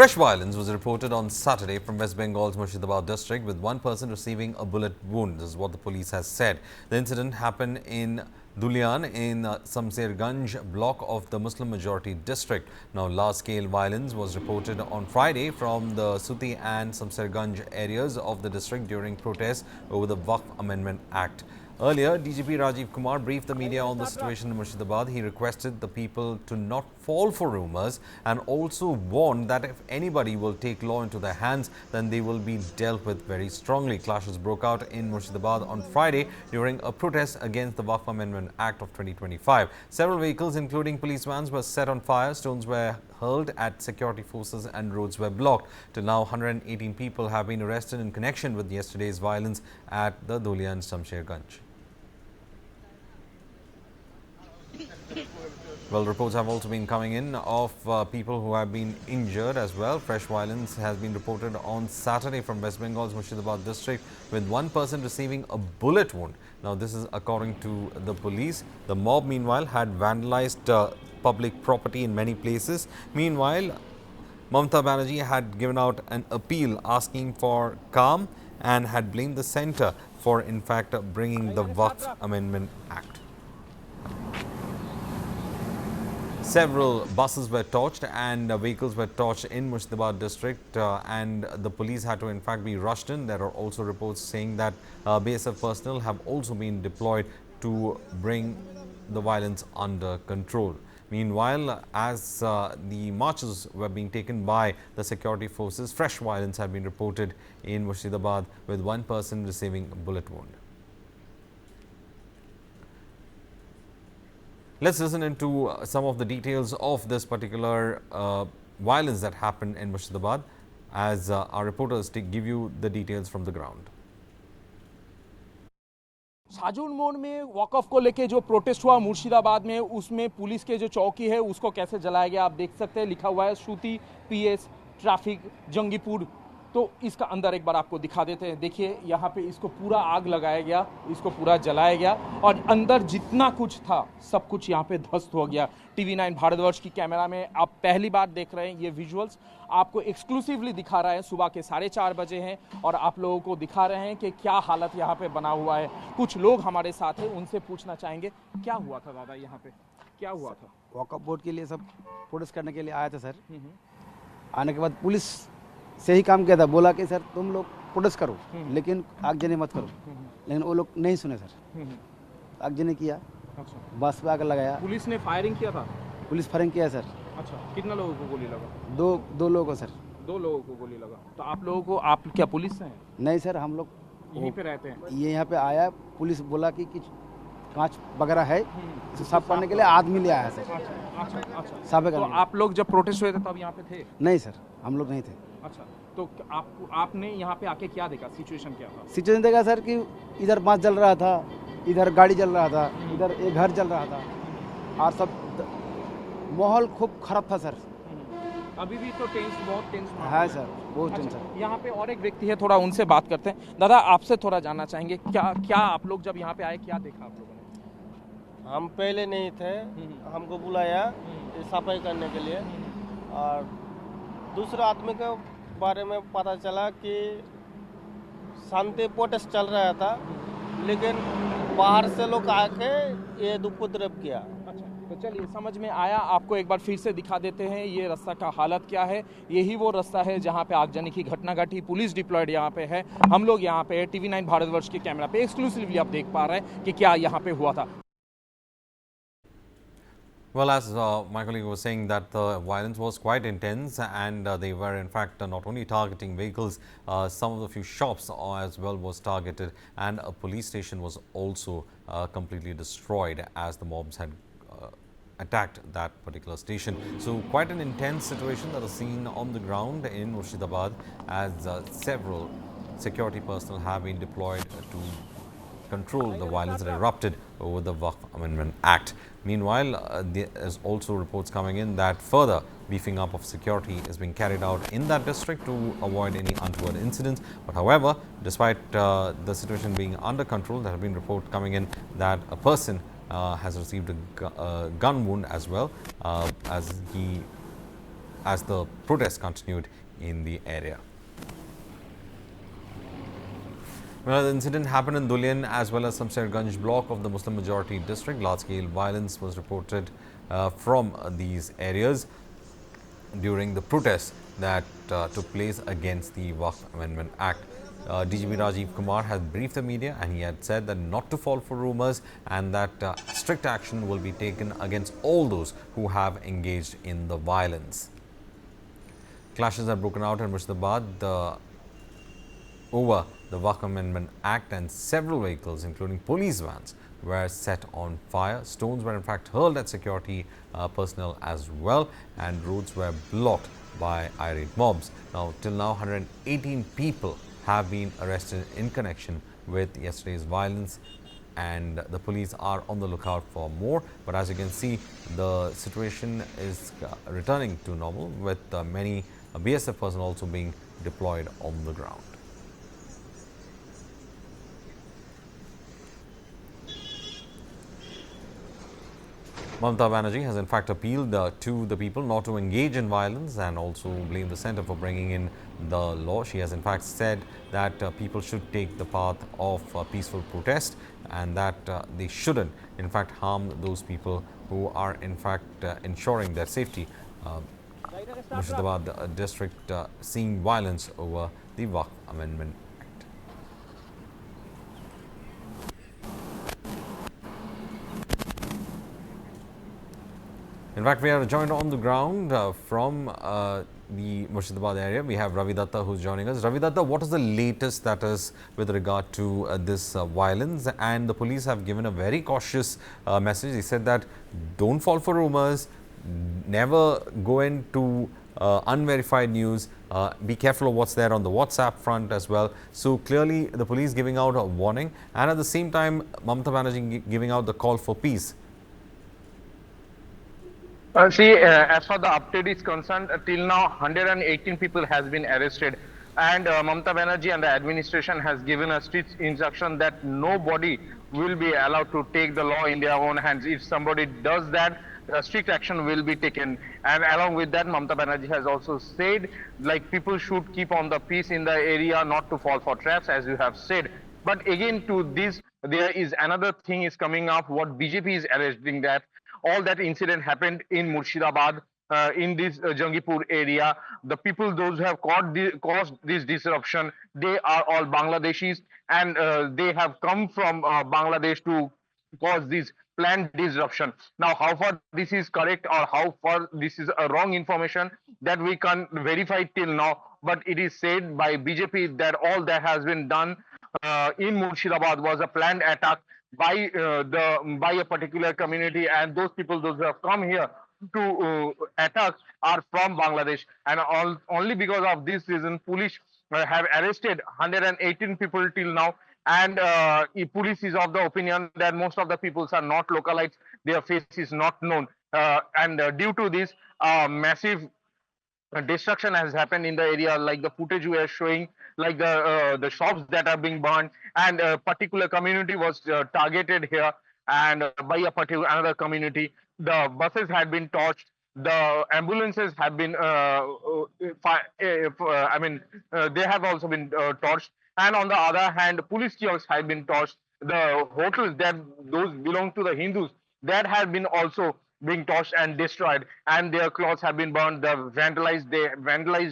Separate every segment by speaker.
Speaker 1: Fresh violence was reported on Saturday from West Bengal's Murshidabad district, with one person receiving a bullet wound. This is what the police has said. The incident happened in Dulyan in Samserganj block of the Muslim majority district. Now, large-scale violence was reported on Friday from the Suti and Samserganj areas of the district during protests over the Waqf Amendment Act. Earlier, DGP Rajiv Kumar briefed the media on the situation in Murshidabad. He requested the people to not fall for rumours and also warned that if anybody will take law into their hands, then they will be dealt with very strongly. Clashes broke out in Murshidabad on Friday during a protest against the Waqf Amendment Act of 2025. Several vehicles, including police vans, were set on fire. Stones were hurled at security forces and roads were blocked. Till now, 118 people have been arrested in connection with yesterday's violence at the Dulyan Samsherganj. Well, reports have also been coming in of people who have been injured as well. Fresh violence has been reported on Saturday from West Bengal's Murshidabad district, with one person receiving a bullet wound. Now, this is according to the police. The mob, meanwhile, had vandalized public property in many places. Meanwhile, Mamata Banerjee had given out an appeal asking for calm and had blamed the centre for, in fact, bringing the Waqf Amendment Act. Several buses were torched and vehicles were torched in Murshidabad district and the police had to in fact be rushed in. There are also reports saying that BSF personnel have also been deployed to bring the violence under control. Meanwhile, as the marches were being taken by the security forces, fresh violence had been reported in Murshidabad, with one person receiving a bullet wound. Let's listen into some of the details of this particular violence that happened in Murshidabad as our reporters give you the details from the ground.
Speaker 2: साजून मोड़ में वक़फ़ को लेके जो protest हुआ मुर्शिदाबाद में, उसमें police के जो चौकी है उसको कैसे जलाया गया आप देख सकते हैं। लिखा हुआ है सूती, पीएस, ट्रैफिक, जंगीपुर। तो इसका अंदर एक बार आपको दिखा देते हैं। देखिए यहाँ पे इसको पूरा आग लगाया गया, इसको पूरा जलाया गया और अंदर जितना कुछ था सब कुछ यहाँ पे ध्वस्त हो गया। TV9 भारतवर्ष की कैमरा में आप पहली बार देख रहे हैं ये विजुअल्स, आपको एक्सक्लूसिवली दिखा रहा है। सुबह के 4:30 बजे हैं और आप लोगों को दिखा रहे हैं कि क्या हालत यहाँ पे बना हुआ है। कुछ लोग हमारे साथ हैं, उनसे पूछना चाहेंगे क्या हुआ था दादा, यहाँ पे क्या हुआ था?
Speaker 3: वॉकअप बोर्ड के लिए सब प्रोटेस्ट करने के लिए आया था सर। आने के बाद पुलिस से ही काम किया था, बोला कि सर तुम लोग प्रोटेस्ट करो लेकिन आगजनी मत करो, लेकिन वो लोग नहीं सुने सर। आगजनी किया, बस पे आग लगाया।
Speaker 2: पुलिस ने फायरिंग किया था?
Speaker 3: पुलिस फायरिंग किया सर।
Speaker 2: अच्छा, कितना लोगों को गोली लगा?
Speaker 3: दो लोगों को सर।
Speaker 2: 2 लोगों को गोली लगा। तो आप लोगों को, आप क्या पुलिस से हैं?
Speaker 3: नहीं सर, हम लोग
Speaker 2: यहीं पे रहते हैं।
Speaker 3: ये यहाँ पे आया, पुलिस बोला कि कांच वगैरह है, इसे साफ करने के लिए आदमी ले आया सर।
Speaker 2: अच्छा।
Speaker 3: साफ
Speaker 2: तो आप लोग जब प्रोटेस्ट हुए थे तब यहाँ पे थे?
Speaker 3: नहीं सर, हम लोग नहीं थे।
Speaker 2: अच्छा, तो आपने यहाँ पे आके क्या देखा, सिचुएशन क्या था?
Speaker 3: सिचुएशन देखा सर कि इधर बांस जल रहा था, इधर गाड़ी जल रहा था, इधर एक घर जल रहा था और सब माहौल खूब खराब था सर।
Speaker 2: अभी भी तो बहुत टेंस
Speaker 3: है सर, बहुत टेंस।
Speaker 2: अच्छा, यहाँ पे और एक व्यक्ति है, थोड़ा उनसे बात करते हैं। दादा, आपसे थोड़ा जानना चाहेंगे क्या आप लोग जब यहाँ पे आए क्या देखा आप लोगों ने?
Speaker 4: हम पहले नहीं थे, हमको बुलाया सफाई करने के लिए और दूसरा आदमी के बारे में पता चला कि शांति प्रोटेस्ट चल रहा था, लेकिन बाहर से लोग आके ये उपद्रव किया।
Speaker 2: अच्छा, तो चलिए समझ में आया। आपको एक बार फिर से दिखा देते हैं ये रास्ता का हालत क्या है। यही वो रास्ता है जहां पे आगजनी की घटना घटी। पुलिस डिप्लॉयड यहाँ पे है, हम लोग यहाँ पे TV9 भारतवर्ष के कैमरा पे एक्सक्लूसिवली आप देख पा रहे हैं कि क्या यहाँ पे हुआ था।
Speaker 1: Well, as my colleague was saying, that the violence was quite intense and they were in fact not only targeting vehicles, some of the few shops as well was targeted, and a police station was also completely destroyed as the mobs had attacked that particular station. So quite an intense situation that is seen on the ground in Murshidabad as several security personnel have been deployed to control the violence that erupted over the Waqf Amendment Act. Meanwhile, there is also reports coming in that further beefing up of security is being carried out in that district to avoid any untoward incidents. But however, despite the situation being under control, there have been reports coming in that a person has received a gun wound as well, as he as the protests continued in the area. Well, the incident happened in Dulian as well as Samsherganj block of the Muslim majority district. Large-scale violence was reported from these areas during the protests that took place against the Waqf Amendment Act. DGP Rajiv Kumar has briefed the media and he had said that not to fall for rumours and that strict action will be taken against all those who have engaged in the violence. Clashes have broken out in Murshidabad over the Waqf Amendment Act, and several vehicles, including police vans, were set on fire. Stones were in fact hurled at security personnel as well, and roads were blocked by irate mobs. Now, till now, 118 people have been arrested in connection with yesterday's violence, and the police are on the lookout for more. But as you can see, the situation is returning to normal, with many BSF personnel also being deployed on the ground. Mamata Banerjee has in fact appealed to the people not to engage in violence and also blamed the centre for bringing in the law. She has in fact said that people should take the path of peaceful protest and that they shouldn't in fact harm those people who are in fact ensuring their safety. Murshidabad district seeing violence over the Waqf Amendment. In fact, we are joined on the ground from the Murshidabad area. We have Ravi Datta who's joining us. Ravi Datta, what is the latest status with regard to this violence? And the police have given a very cautious message. They said that don't fall for rumors, never go into unverified news, be careful of what's there on the WhatsApp front as well. So clearly the police giving out a warning, and at the same time Mamata Banerjee giving out the call for peace.
Speaker 5: As far the update is concerned, till now 118 people has been arrested, and Mamata Banerjee and the administration has given a strict instruction that nobody will be allowed to take the law in their own hands. If somebody does that, strict action will be taken. And along with that, Mamata Banerjee has also said, like, people should keep on the peace in the area, not to fall for traps, as you have said. But again, to this, there is another thing is coming up. What BJP is alleging that all that incident happened in Murshidabad, in this Jangipur area. The people, those who have caused this disruption, they are all Bangladeshis, and they have come from Bangladesh to cause this planned disruption. Now, how far this is correct or how far this is a wrong information, that we can't verify till now. But it is said by BJP that all that has been done in Murshidabad was a planned attack by a particular community, and those people, those who have come here to attack, are from Bangladesh, and only because of this reason police have arrested 118 people till now. And police is of the opinion that most of the peoples are not localites, their face is not known, and due to this massive destruction has happened in the area, like the footage we are showing, like the shops that are being burned, and a particular community was targeted here, and by a particular another community. The buses had been torched, the ambulances have been they have also been torched, and on the other hand, police kiosks have been torched. The hotels that those belong to the Hindus, that have been also being torched and destroyed, and their clothes have been burned. They vandalized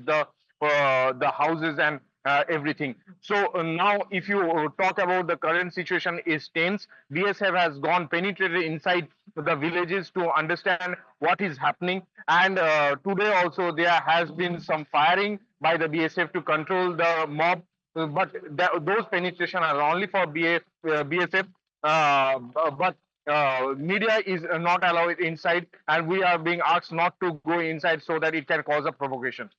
Speaker 5: the houses and everything. So now, if you talk about the current situation is tense. BSF has gone penetrated inside the villages to understand what is happening, and today also there has been some firing by the BSF to control the mob. But those penetration are only for BSF, but media is not allowed inside, and we are being asked not to go inside so that it can cause a provocation.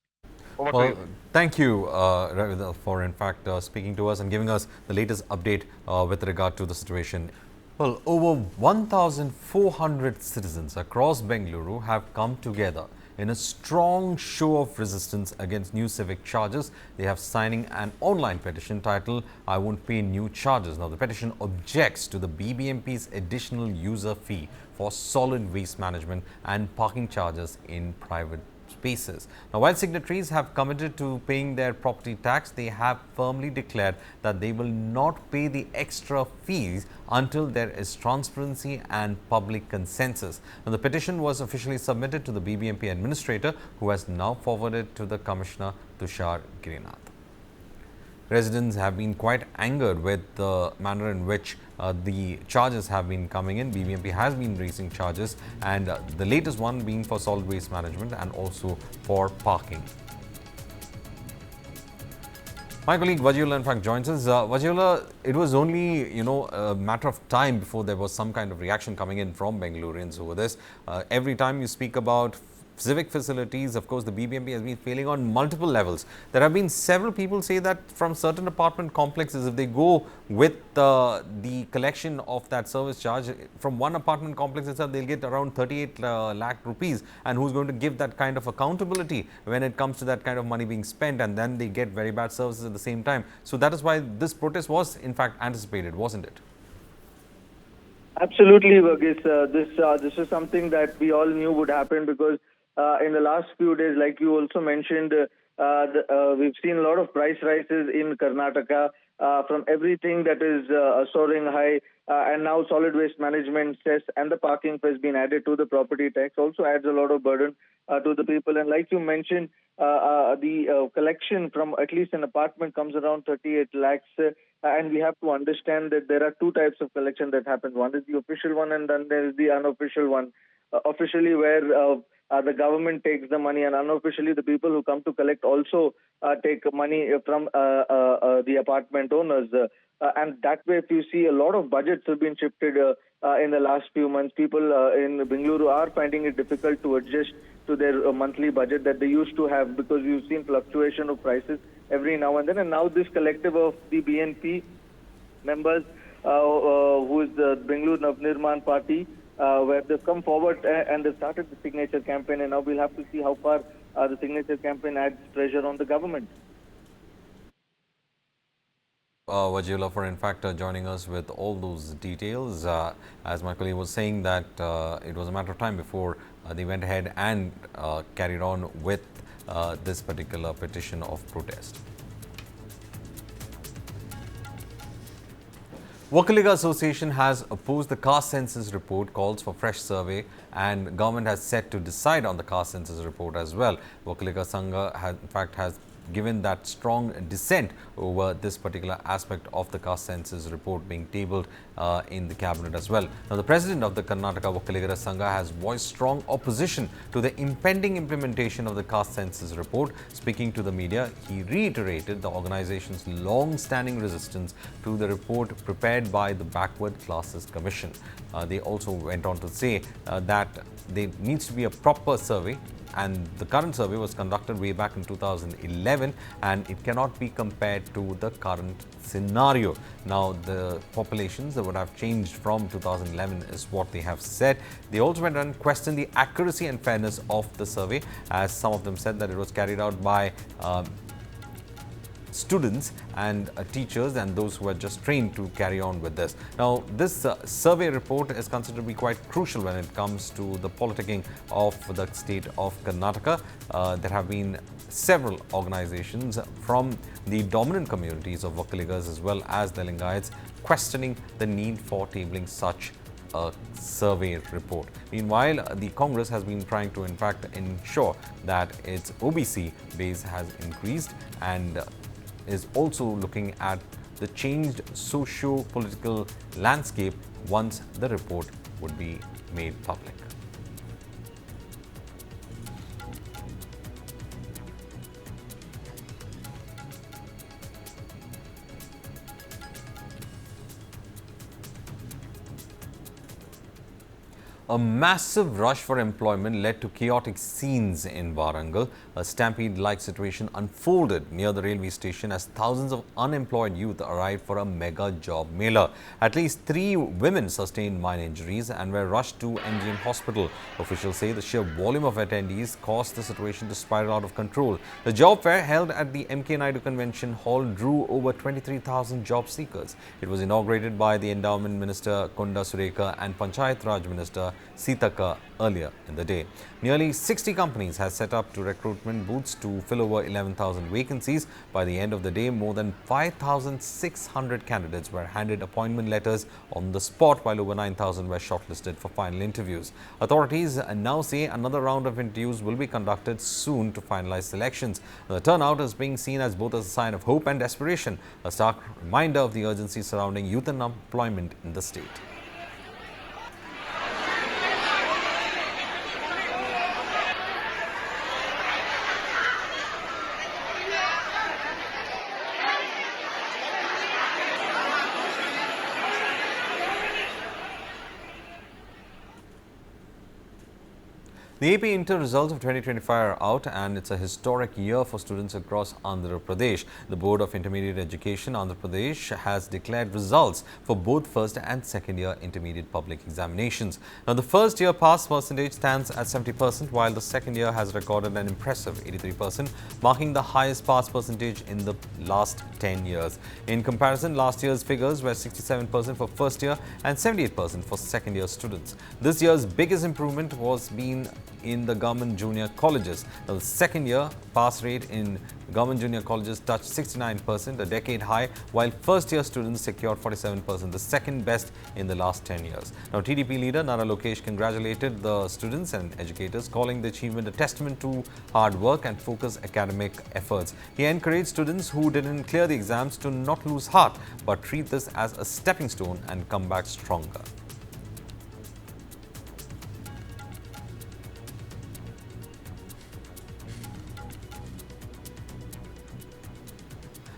Speaker 5: Over to you.
Speaker 1: Thank you, Ravi, for in fact speaking to us and giving us the latest update with regard to the situation. Well, over 1,400 citizens across Bengaluru have come together in a strong show of resistance against new civic charges. They have signing an online petition titled "I Won't Pay New Charges." Now, the petition objects to the BBMP's additional user fee for solid waste management and parking charges in private basis. Now, while signatories have committed to paying their property tax, they have firmly declared that they will not pay the extra fees until there is transparency and public consensus. Now, the petition was officially submitted to the BBMP administrator, who has now forwarded to the Commissioner Tushar Girinath. Residents have been quite angered with the manner in which the charges have been coming in. BBMP has been raising charges, and the latest one being for solid waste management and also for parking. My colleague Vajula in fact joins us. Vajula, it was only a matter of time before there was some kind of reaction coming in from Bengalurians over this. Every time you speak about civic facilities, of course, the BBMP has been failing on multiple levels. There have been several people say that from certain apartment complexes, if they go with the collection of that service charge from one apartment complex itself, they'll get around 38 lakh rupees. And who's going to give that kind of accountability when it comes to that kind of money being spent, and then they get very bad services at the same time. So that is why this protest was in fact anticipated, wasn't it?
Speaker 6: Absolutely, Verghese. This is something that we all knew would happen, because in the last few days, like you also mentioned, we've seen a lot of price rises in Karnataka from everything that is soaring high, and now solid waste management cess and the parking has been added to the property tax also adds a lot of burden to the people. And like you mentioned, the collection from at least an apartment comes around 38 lakhs. And we have to understand that there are two types of collection that happens. One is the official one, and then there is the unofficial one. Officially, where the government takes the money, and unofficially the people who come to collect also take money from the apartment owners. And that way, if you see, a lot of budgets have been shifted in the last few months. People in Bengaluru are finding it difficult to adjust to their monthly budget that they used to have, because we've seen fluctuation of prices every now and then. And now this collective of the BNP members, who is the Bengaluru Navnirman Party, where they've come forward and they've started the signature campaign, and now we'll have to see how far the signature campaign adds pressure on the government.
Speaker 1: Vajula for in fact joining us with all those details. As my colleague was saying that it was a matter of time before they went ahead and carried on with this particular petition of protest. Wakaliga Association has opposed the caste census report, calls for fresh survey, and government has set to decide on the caste census report as well. Wakaliga Sangha has given that strong dissent over this particular aspect of the caste census report being tabled in the cabinet as well. Now, the president of the Karnataka Wakaliga Sangha has voiced strong opposition to the impending implementation of the caste census report. Speaking to the media, he reiterated the organization's long-standing resistance to the report prepared by the Backward Classes Commission. They also went on to say that there needs to be a proper survey, and the current survey was conducted way back in 2011, and it cannot be compared to the current scenario. Now, the populations that would have changed from 2011 is what they have said. They also went and questioned the accuracy and fairness of the survey, as some of them said that it was carried out by students and teachers and those who are just trained to carry on with this. Now, this survey report is considered to be quite crucial when it comes to the politicking of the state of Karnataka. There have been several organizations from the dominant communities of Wakaligas as well as the Lingayats questioning the need for tabling such a survey report. Meanwhile, the Congress has been trying to in fact ensure that its OBC base has increased and is also looking at the changed socio-political landscape once the report would be made public. A massive rush for employment led to chaotic scenes in Warangal. A stampede-like situation unfolded near the railway station as thousands of unemployed youth arrived for a mega job mela. At least 3 women sustained minor injuries and were rushed to MGM hospital. Officials say the sheer volume of attendees caused the situation to spiral out of control. The job fair held at the MK Nadu Convention Hall drew over 23,000 job seekers. It was inaugurated by the Endowment Minister Konda Sureka and Panchayat Raj Minister Sitaka earlier in the day. Nearly 60 companies have set up to recruitment booths to fill over 11,000 vacancies. By the end of the day, more than 5,600 candidates were handed appointment letters on the spot, while over 9,000 were shortlisted for final interviews. Authorities now say another round of interviews will be conducted soon to finalize selections. The turnout is being seen as both a sign of hope and desperation, a stark reminder of the urgency surrounding youth unemployment in the state. The AP Inter results of 2025 are out, and it's a historic year for students across Andhra Pradesh. The Board of Intermediate Education Andhra Pradesh has declared results for both first and second year intermediate public examinations. Now, the first year pass percentage stands at 70%, while the second year has recorded an impressive 83%, marking the highest pass percentage in the last 10 years. In comparison, last year's figures were 67% for first year and 78% for second year students. This year's biggest improvement was being in the government junior colleges. Now, the second year pass rate in government junior colleges touched 69%, a decade high, while first year students secured 47%, the second best in the last 10 years. Now, TDP leader Nara Lokesh congratulated the students and educators, calling the achievement a testament to hard work and focused academic efforts. He encouraged students who didn't clear the exams to not lose heart, but treat this as a stepping stone and come back stronger.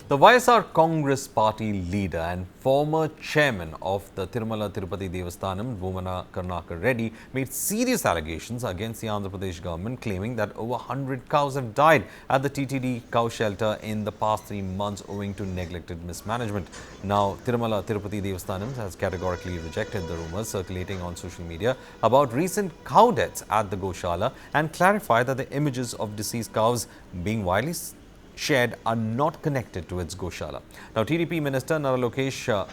Speaker 1: The YSR Congress Party leader and former chairman of the Tirumala Tirupati Devasthanam, Bhumana Karnaka Reddy, made serious allegations against the Andhra Pradesh government, claiming that over 100 cows have died at the TTD cow shelter in the past 3 months owing to neglected mismanagement. Now, Tirumala Tirupati Devasthanam has categorically rejected the rumours circulating on social media about recent cow deaths at the Goshala and clarified that the images of deceased cows being widely shared are not connected to its Goshala. Now, TDP Minister Nara Lokesh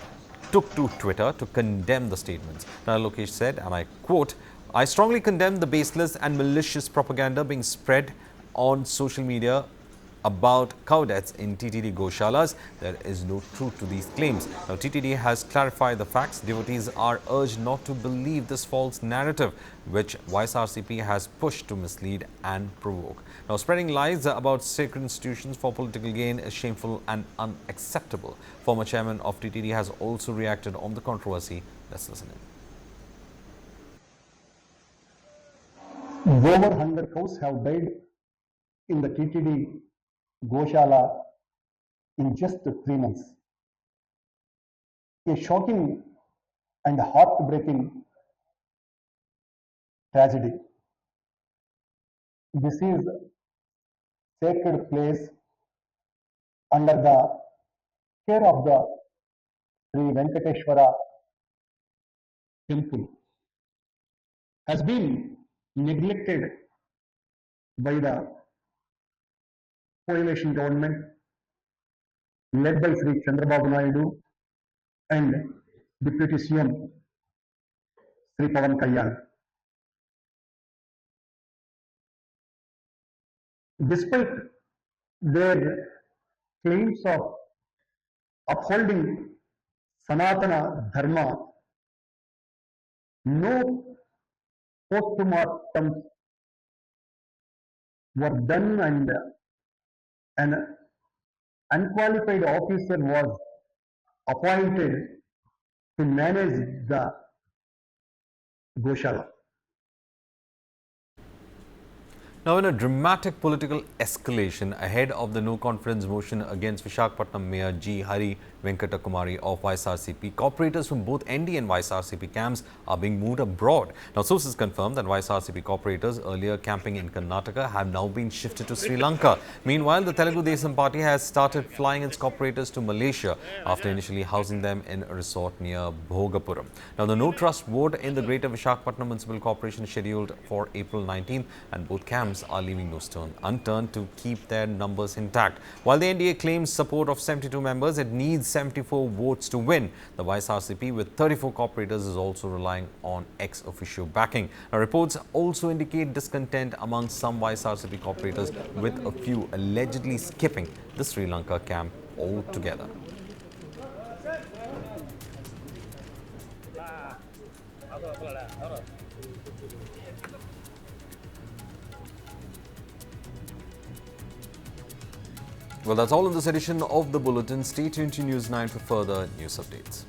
Speaker 1: took to Twitter to condemn the statements. Nara Lokesh said, and I quote, "I strongly condemn the baseless and malicious propaganda being spread on social media about cow deaths in TTD Goshalas. There is no truth to these claims." Now, TTD has clarified the facts. Devotees are urged not to believe this false narrative, which YSRCP has pushed to mislead and provoke. Now, spreading lies about sacred institutions for political gain is shameful and unacceptable. Former chairman of TTD has also reacted on the controversy. Let's listen in.
Speaker 7: Over 100 cows have died in the TTD Goshala in just 3 months. A shocking and heartbreaking tragedy. This is sacred place under the care of the Sri Venkateshwara temple has been neglected by the coalition government led by Sri Chandrababu Naidu and Deputy CM Sri Pawan Kalyan. Despite their claims of upholding Sanatana Dharma, no postmortems were done and an unqualified officer was appointed to manage the Goshala.
Speaker 1: Now, in a dramatic political escalation ahead of the no-confidence motion against Visakhapatnam Mayor G. Hari Venkatakumari of YSRCP, corporators from both ND and YSRCP camps are being moved abroad. Now, sources confirm that YSRCP corporators earlier camping in Karnataka have now been shifted to Sri Lanka. Meanwhile, the Telugu Desam party has started flying its corporators to Malaysia after initially housing them in a resort near Bhogapuram. Now, the no-trust vote in the Greater Visakhapatnam Municipal Corporation is scheduled for April 19th, and both camps representatives are leaving no stone unturned to keep their numbers intact. While the NDA claims support of 72 members, it needs 74 votes to win. The Vice RCP with 34 corporators is also relying on ex-officio backing. Now, reports also indicate discontent among some Vice RCP corporators, with a few allegedly skipping the Sri Lanka camp altogether. Well, that's all in this edition of the Bulletin. Stay tuned to News 9 for further news updates.